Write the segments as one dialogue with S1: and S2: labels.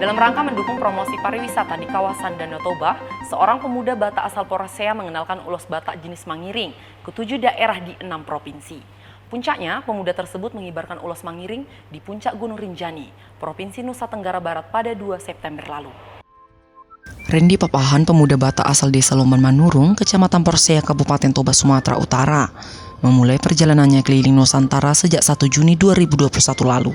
S1: Dalam rangka mendukung promosi pariwisata di kawasan Danau Toba, seorang pemuda Batak asal Porosea mengenalkan ulos Batak jenis mangiring ke 7 daerah di 6 provinsi. Puncaknya, pemuda tersebut mengibarkan ulos mangiring di puncak Gunung Rinjani, Provinsi Nusa Tenggara Barat pada 2 September lalu.
S2: Randy Papahan, pemuda Batak asal Desa Lomban Manurung, Kecamatan Porosea, Kabupaten Toba, Sumatera Utara, memulai perjalanannya keliling Nusantara sejak 1 Juni 2021 lalu.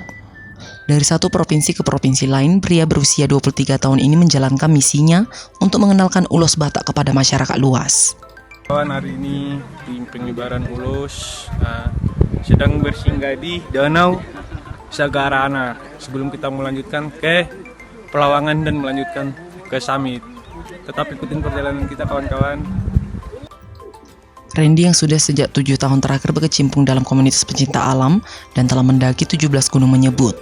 S2: Dari satu provinsi ke provinsi lain, pria berusia 23 tahun ini menjalankan misinya untuk mengenalkan ulos Batak kepada masyarakat luas.
S3: Kawan, hari ini di pengibaran ulos sedang bersinggah di Danau Sagarana sebelum kita melanjutkan ke Pelawangan dan melanjutkan ke Summit. Tetap ikutin perjalanan kita, kawan-kawan.
S2: Randy yang sudah sejak 7 tahun terakhir berkecimpung dalam komunitas pecinta alam dan telah mendaki 17 gunung menyebut,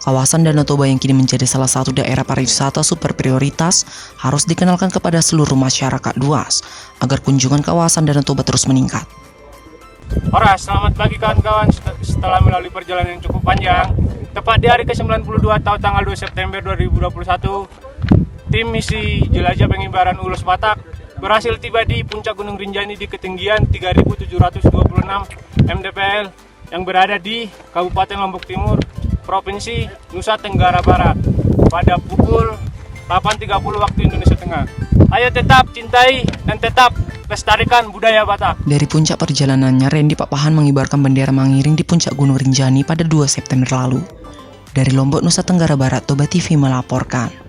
S2: kawasan Danau Toba yang kini menjadi salah satu daerah pariwisata super prioritas harus dikenalkan kepada seluruh masyarakat luas agar kunjungan kawasan Danau Toba terus meningkat.
S3: Ora, selamat pagi kawan-kawan. Setelah melalui perjalanan yang cukup panjang, tepat di hari ke-92 atau tanggal 2 September 2021, tim misi jelajah pengibaran ulos Batak berhasil tiba di puncak Gunung Rinjani di ketinggian 3.726 mdpl yang berada di Kabupaten Lombok Timur, Provinsi Nusa Tenggara Barat pada pukul 8.30 waktu Indonesia Tengah. Ayo tetap cintai dan tetap lestarikan budaya Batak.
S2: Dari puncak perjalanannya, Randy Papahan mengibarkan bendera mangiring di puncak Gunung Rinjani pada 2 September lalu. Dari Lombok, Nusa Tenggara Barat, Toba TV melaporkan.